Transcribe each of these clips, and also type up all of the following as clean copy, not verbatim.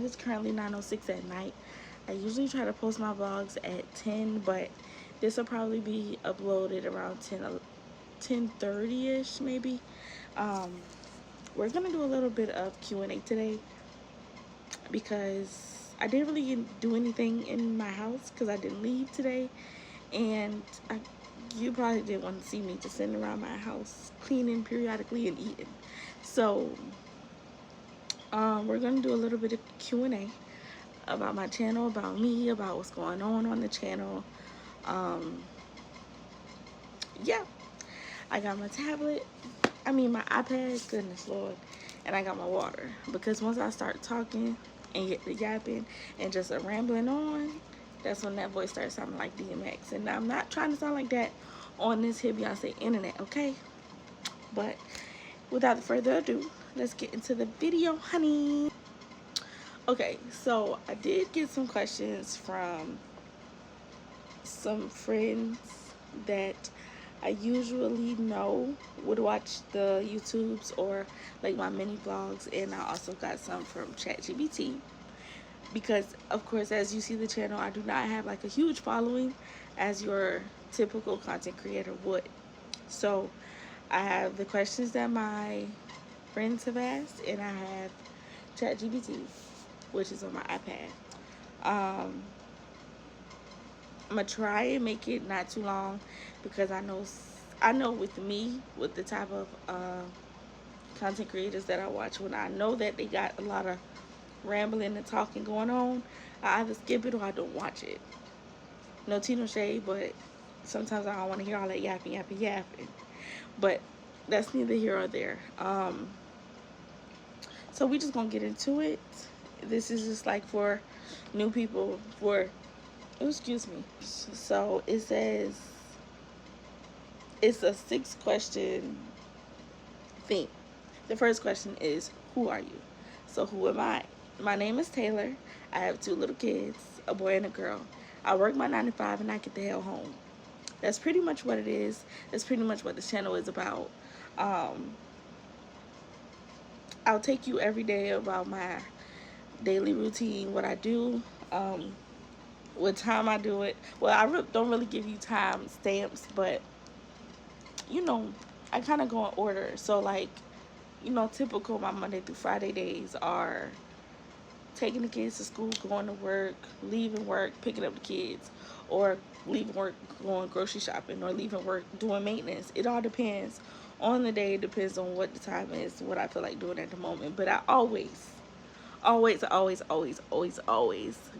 is currently 9:06 at night. I usually try to post my vlogs at 10, but this will probably be uploaded around 10:30ish maybe. Um, we're gonna do a little bit of Q&A today because I didn't really do anything in my house because I didn't leave today, and you probably didn't want to see me just sitting around my house cleaning periodically and eating. So we're gonna do a little bit of Q&A about my channel, about me, about what's going on the channel. Yeah, I got my tablet, my iPad, goodness Lord, and I got my water, because once I start talking and get the yapping and just rambling on, that's when that voice starts sounding like DMX. And I'm not trying to sound like that on this here Beyonce internet, okay? But without further ado, let's get into the video, honey. Okay, so I did get some questions from some friends that I usually know would watch the YouTubes or like my mini vlogs, and I also got some from ChatGPT, because of course, as you see the channel, I do not have like a huge following as your typical content creator would. So I have the questions that my friends have asked, and I have ChatGPT, which is on my iPad. I'm gonna try and make it not too long, because I know with me, with the type of content creators that I watch, when I know that they got a lot of rambling and talking going on, I either skip it or I don't watch it. No tea, no shade, but sometimes I don't want to hear all that yapping. But that's neither here or there. So we just gonna get into it. This is just like for new people. Excuse me. So it says it's a 6-question thing. The first question is, who are you? So who am I? My name is Taylor. I have 2 little kids, a boy and a girl. I work my 9 to 5 and I get the hell home. That's pretty much what it is. That's pretty much what this channel is about. I'll take you every day about my daily routine, what I do, what time I do it. Well, I don't really give you time stamps, but I kind of go in order. So like, typical my Monday through Friday days are taking the kids to school, going to work, leaving work, picking up the kids, or leaving work, going grocery shopping, or leaving work, doing maintenance. It all depends on the day. It depends on what the time is, what I feel like doing at the moment. But I always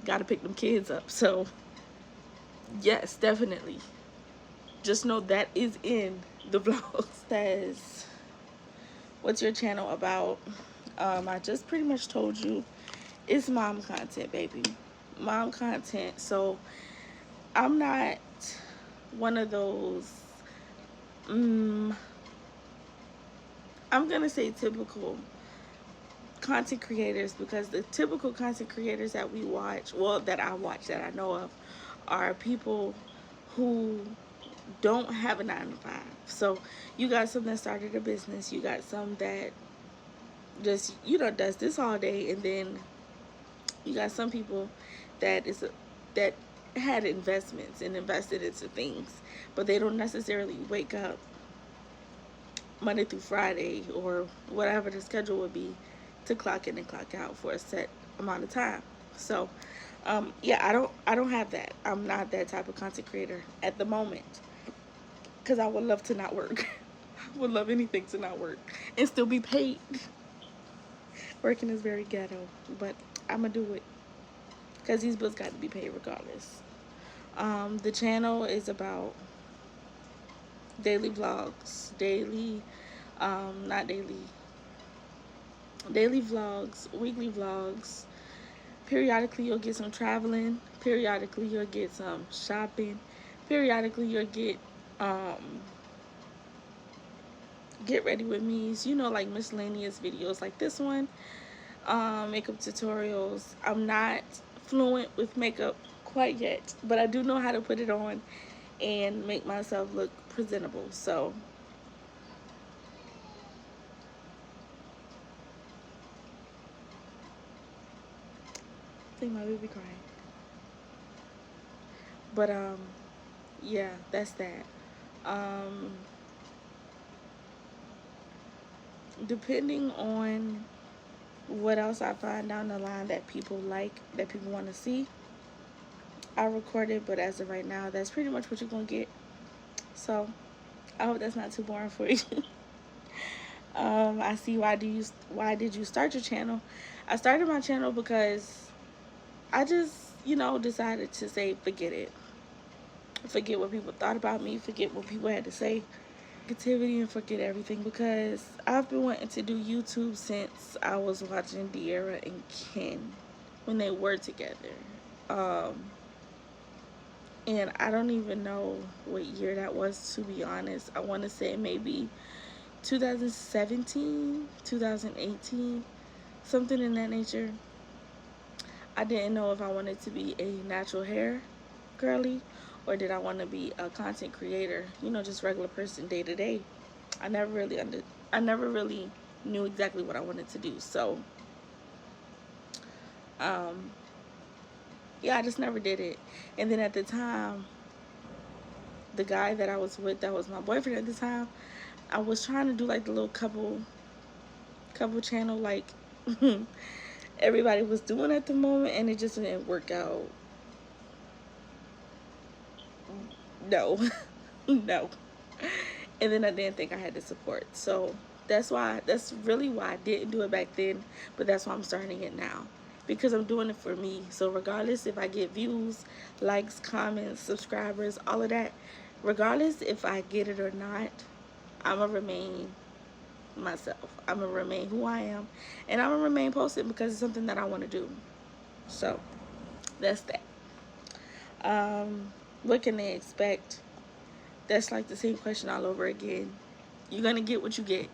gotta pick them kids up. So yes, definitely. Just know that is in the vlog. Says, what's your channel about? I just pretty much told you, it's mom content, baby. Mom content. So I'm not one of those, I'm gonna say typical content creators, because the typical content creators that we watch, well, that I watch, that I know of, are people who don't have a 9 to 5. So you got some that started a business, you got some that just does this all day, and then you got some people that had investments and invested into things, but they don't necessarily wake up Monday through Friday or whatever the schedule would be to clock in and clock out for a set amount of time. So yeah, I don't have that. I'm not that type of content creator at the moment, because I would love to not work. I would love anything to not work and still be paid. Working is very ghetto, but I'm gonna do it, because these bills got to be paid regardless. The channel is about daily vlogs, daily vlogs, weekly vlogs. Periodically you'll get some traveling, periodically you'll get some shopping, periodically you'll get ready with me's, like miscellaneous videos like this one, makeup tutorials. I'm not fluent with makeup quite yet, but I do know how to put it on and make myself look presentable. So I think my baby crying. But yeah, that's that. Um, Depending on what else I find down the line that people like, that people want to see, I'll record it. But as of right now, that's pretty much what you're gonna get. So I hope that's not too boring for you. I see why did you start your channel? I started my channel because I just, decided to say forget it. Forget what people thought about me, forget what people had to say. Negativity, and forget everything, because I've been wanting to do YouTube since I was watching De'Ara and Ken when they were together. Um and I don't even know what year that was, to be honest. I want to say maybe 2017, 2018, something in that nature. I didn't know if I wanted to be a natural hair girly or did I want to be a content creator, just regular person day to day. I never really I never really knew exactly what I wanted to do. So, um, yeah, I just never did it. And then at the time, the guy that I was with, that was my boyfriend at the time, I was trying to do like the little couple channel like everybody was doing at the moment, and it just didn't work out. No, no. And then I didn't think I had the support. So that's really why I didn't do it back then, but that's why I'm starting it now. Because I'm doing it for me. So regardless if I get views, likes, comments, subscribers, all of that, regardless if I get it or not, I'ma remain myself. I'ma remain who I am, and I'ma remain posted because it's something that I want to do. So that's that. What can they expect? That's like the same question all over again. You're gonna get what you get.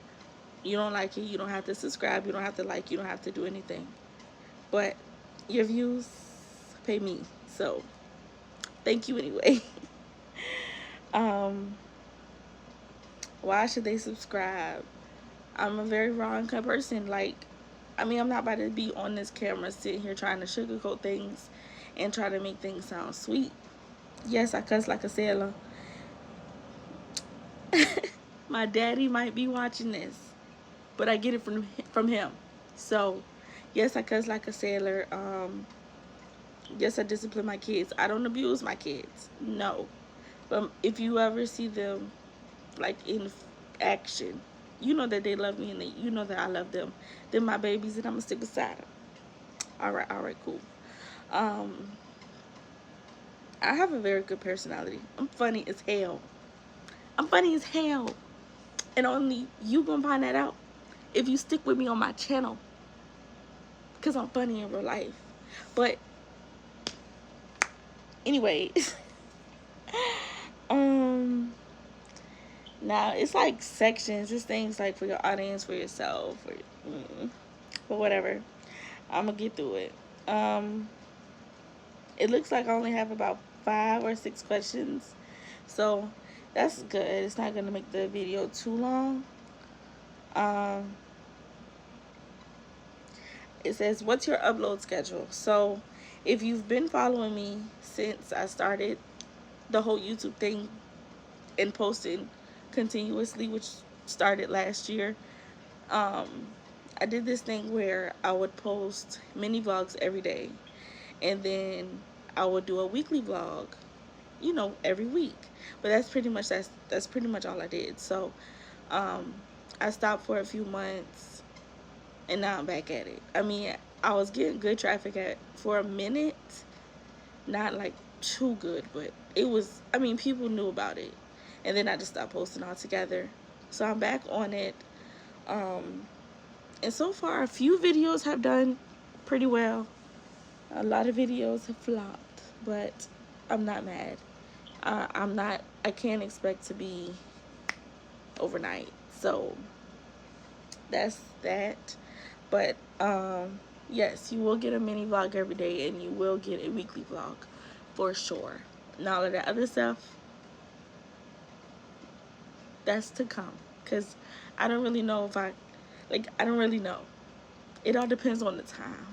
You don't like it, you don't have to subscribe, you don't have to like, you don't have to do anything. But your views pay me. So thank you anyway. um why should they subscribe? I'm a very wrong kind of person. Like, I'm not about to be on this camera sitting here trying to sugarcoat things and try to make things sound sweet. Yes, I cuss like a sailor. My daddy might be watching this, but I get it from him. So, yes, I cuss like a sailor. Yes, I discipline my kids. I don't abuse my kids. No. But if you ever see them like in action, you know that they love me, and you know that I love them. They're my babies, and I'm gonna stick beside them. All right, cool. Um, I have a very good personality. I'm funny as hell. I'm funny as hell, and only you gonna find that out if you stick with me on my channel, because I'm funny in real life. But anyways, um, now it's like sections. It's things like for your audience, for yourself, but whatever. I'm gonna get through it. It looks like I only have about 5 or 6 questions, so that's good. It's not gonna make the video too long. Um, it says, what's your upload schedule? So if you've been following me since I started the whole YouTube thing and posting continuously, which started last year, um, I did this thing where I would post mini vlogs every day, and then I would do a weekly vlog, every week. But that's pretty much all I did. So I stopped for a few months, and now I'm back at it. I was getting good traffic for a minute, not like too good, but it was. People knew about it, and then I just stopped posting altogether. So I'm back on it, and so far a few videos have done pretty well. A lot of videos have flopped, but I'm not mad. I can't expect to be overnight. So that's that. But yes, you will get a mini vlog every day, and you will get a weekly vlog for sure. And all of that other stuff, that's to come. Because I don't really know I don't really know. It all depends on the time.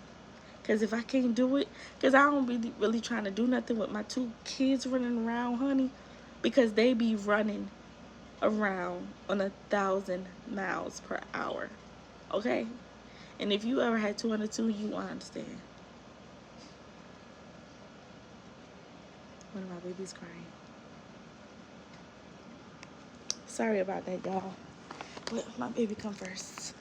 Because if I can't do it, because I don't be really trying to do nothing with my 2 kids running around, honey, because they be running around on 1,000 miles per hour. Okay? And if you ever had 202, you understand. One of my babies crying. Sorry about that, y'all. But my baby come first.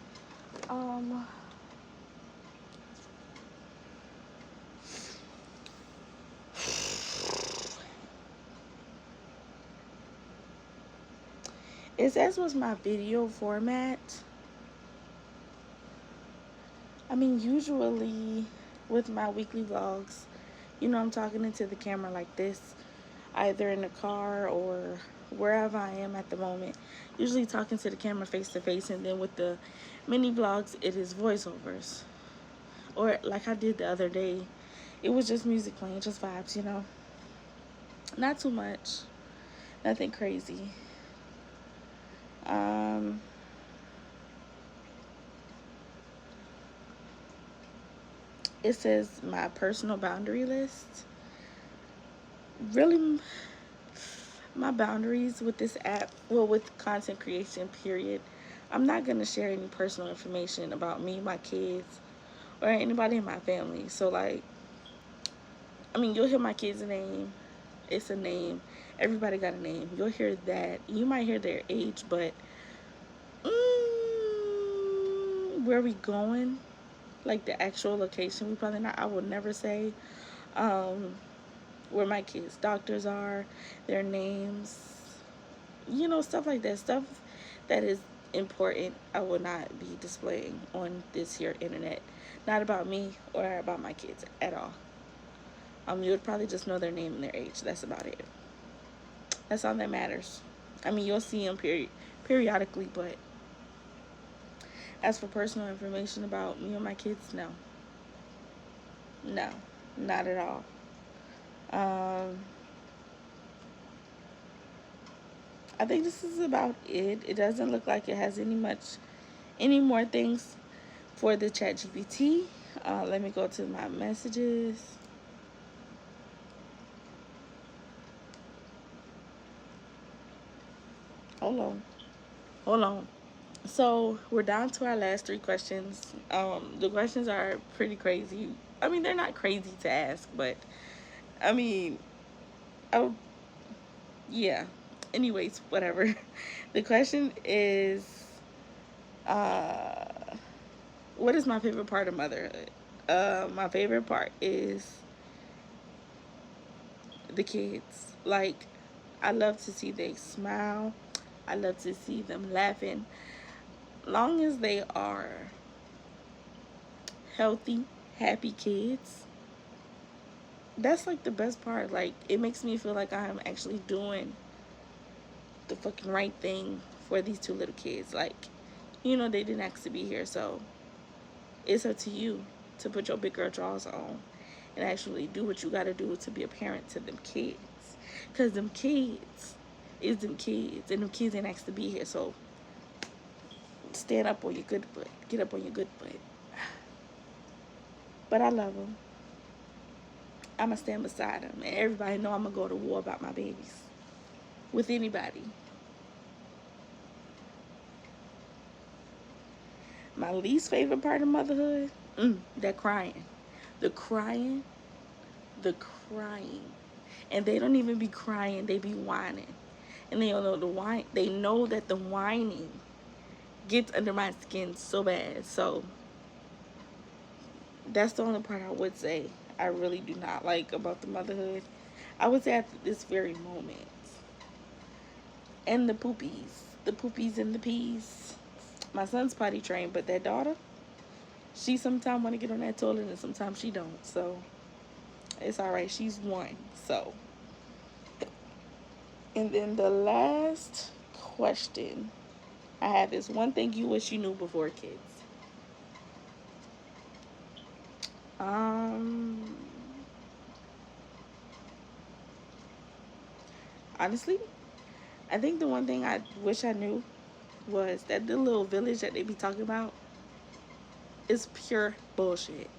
It says what's my video format. I mean, usually with my weekly vlogs, you know, I'm talking into the camera like this, either in the car or wherever I am at the moment. Usually talking to the camera face to face, and then with the mini vlogs, it is voiceovers. Or like I did the other day, it was just music playing, just vibes, you know. Not too much, nothing crazy. It says my personal boundary list. Really, my boundaries with this app, well, with content creation, period, I'm not going to share any personal information about me, my kids, or anybody in my family. So, like, I mean, you'll hear my kid's name. It's a name. Everybody got a name. You'll hear that. You might hear their age, but where we going, like the actual location, we probably not. I will never say where my kids' doctors are, their names, you know, stuff like that. Stuff that is important, I will not be displaying on this here internet. Not about me or about my kids at all. You would probably just know their name and their age. That's about it. That's all that matters. I mean, you'll see them periodically, but as for personal information about me or my kids, no. No, not at all. I think this is about it. It doesn't look like it has any more things for the chat GPT. Let me go to my messages. Hold on. So we're down to our last 3 questions. The questions are pretty crazy. I mean, they're not crazy to ask, but I mean, oh yeah. Anyways, whatever. The question is, what is my favorite part of motherhood? My favorite part is the kids. Like, I love to see they smile. I love to see them laughing. Long as they are healthy, happy kids, that's like the best part. Like, it makes me feel like I'm actually doing the fucking right thing for these 2 little kids. Like, you know, they didn't ask to be here, so it's up to you to put your big girl drawers on and actually do what you gotta do to be a parent to them kids. Because them kids is them kids, and them kids ain't asked to be here, so stand up on your good foot. Get up on your good foot. But I love them. I'm going to stand beside them. And everybody know I'm going to go to war about my babies. With anybody. My least favorite part of motherhood? That crying. The crying. The crying. And they don't even be crying. They be whining. And they don't know the whine. They know that the whining gets under my skin so bad. So that's the only part I would say I really do not like about the motherhood. I would say at this very moment. And the poopies and the peas. My son's potty trained, but that daughter, she sometimes want to get on that toilet and sometimes she don't. So it's all right. She's 1. So, and then the last question I have is, one thing you wish you knew before kids. Honestly, I think the one thing I wish I knew was that the little village that they be talking about is pure bullshit.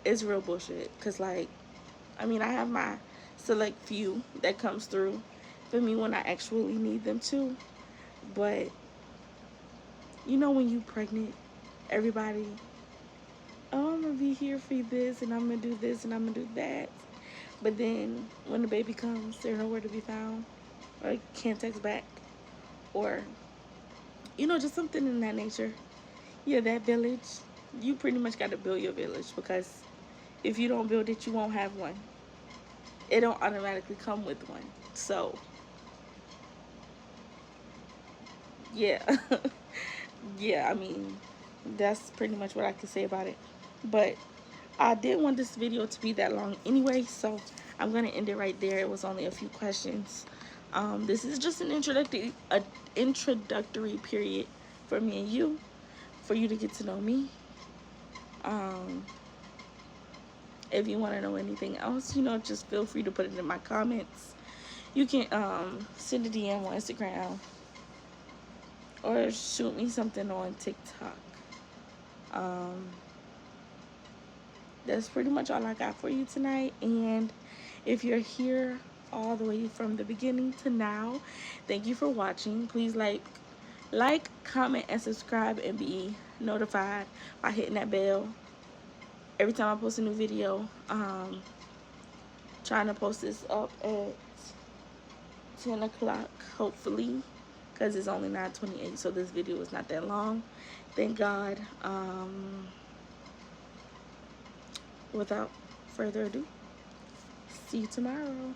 it's real bullshit. Because, like, I mean, I have my select few that comes through for me when I actually need them to. But, you know, when you pregnant, everybody, oh, I'm going to be here for this, and I'm going to do this, and I'm going to do that. But then when the baby comes, they're nowhere to be found, or can't text back, or, you know, just something in that nature. Yeah, that village, you pretty much got to build your village, because if you don't build it, you won't have one. It don't automatically come with one. So, yeah. Yeah, I mean, that's pretty much what I can say about it. But I didn't want this video to be that long anyway, so I'm going to end it right there. It was only a few questions. This is just an introductory period for me and you, for you to get to know me. If you want to know anything else, you know, just feel free to put it in my comments. You can send a DM on Instagram or shoot me something on TikTok. That's pretty much all I got for you tonight. And if you're here all the way from the beginning to now, thank you for watching. Please like, comment, and subscribe, and be notified by hitting that bell every time I post a new video. Trying to post this up at 10 o'clock, hopefully, because it's only 9:28, so this video is not that long, thank God. Without further ado, see you tomorrow.